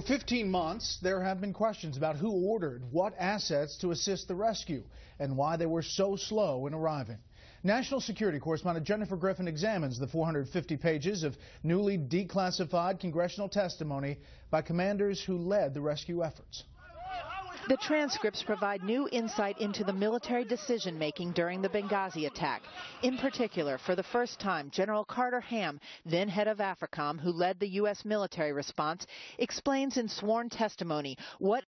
For 15 months, there have been questions about who ordered what assets to assist the rescue and why they were so slow in arriving. National security correspondent Jennifer Griffin examines the 450 pages of newly declassified congressional testimony by commanders who led the rescue efforts. The transcripts provide new insight into the military decision-making during the Benghazi attack. In particular, for the first time, General Carter Ham, then head of AFRICOM, who led the U.S. military response, explains in sworn testimony what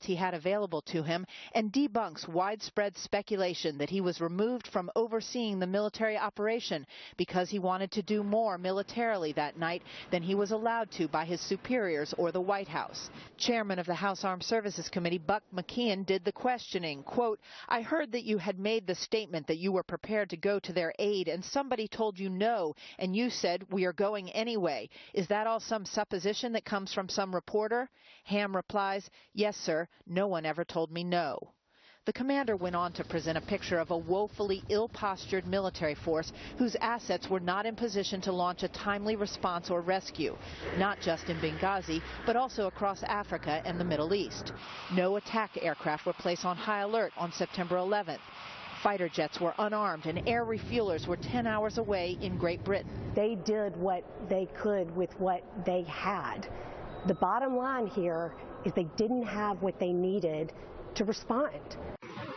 he had available to him and debunks widespread speculation that he was removed from overseeing the military operation because he wanted to do more militarily that night than he was allowed to by his superiors or the White House. Chairman of the House Armed Services Committee, Buck McKeon, did the questioning. Quote, "I heard that you had made the statement that you were prepared to go to their aid and somebody told you no and you said we are going anyway. Is that all some supposition that comes from some reporter?" Ham replies, "Yes, sir. No one ever told me no." The commander went on to present a picture of a woefully ill-postured military force whose assets were not in position to launch a timely response or rescue, not just in Benghazi, but also across Africa and the Middle East. No attack aircraft were placed on high alert on September 11th. Fighter jets were unarmed and air refuelers were 10 hours away in Great Britain. They did what they could with what they had. The bottom line here is they didn't have what they needed to respond.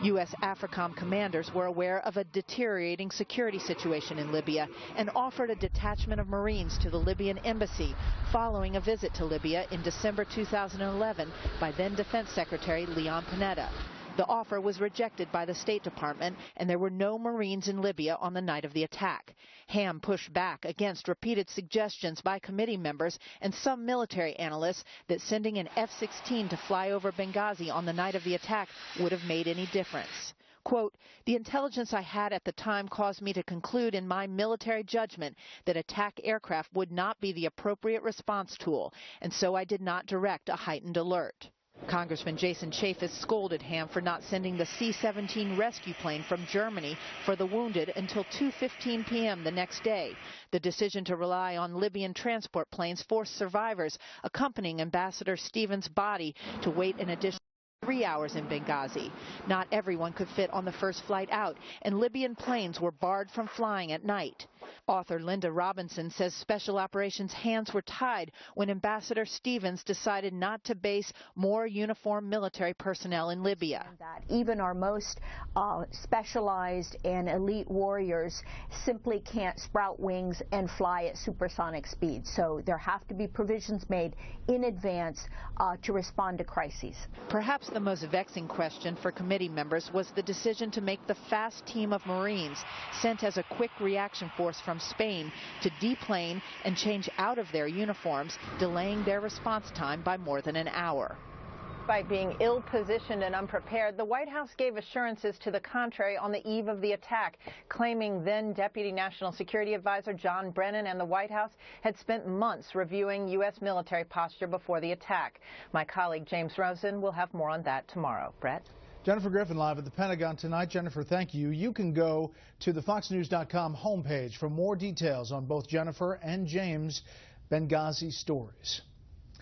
U.S. AFRICOM commanders were aware of a deteriorating security situation in Libya and offered a detachment of Marines to the Libyan embassy following a visit to Libya in December 2011 by then Defense Secretary Leon Panetta. The offer was rejected by the State Department, and there were no Marines in Libya on the night of the attack. Ham pushed back against repeated suggestions by committee members and some military analysts that sending an F-16 to fly over Benghazi on the night of the attack would have made any difference. Quote, "The intelligence I had at the time caused me to conclude in my military judgment that attack aircraft would not be the appropriate response tool, and so I did not direct a heightened alert." Congressman Jason Chaffetz scolded Ham for not sending the C-17 rescue plane from Germany for the wounded until 2:15 p.m. the next day. The decision to rely on Libyan transport planes forced survivors accompanying Ambassador Stevens' body to wait an additional 3 hours in Benghazi. Not everyone could fit on the first flight out, and Libyan planes were barred from flying at night. Author Linda Robinson says special operations hands were tied when Ambassador Stevens decided not to base more uniformed military personnel in Libya. Even our most specialized and elite warriors simply can't sprout wings and fly at supersonic speed. So there have to be provisions made in advance to respond to crises. Perhaps the most vexing question for committee members was the decision to make the fast team of Marines sent as a quick reaction force from Spain to deplane and change out of their uniforms, delaying their response time by more than an hour. Despite being ill-positioned and unprepared, the White House gave assurances to the contrary on the eve of the attack, claiming then Deputy National Security Advisor John Brennan and the White House had spent months reviewing U.S. military posture before the attack. My colleague James Rosen will have more on that tomorrow. Brett? Jennifer Griffin live at the Pentagon tonight. Jennifer, thank you. You can go to the FoxNews.com homepage for more details on both Jennifer and James' Benghazi stories.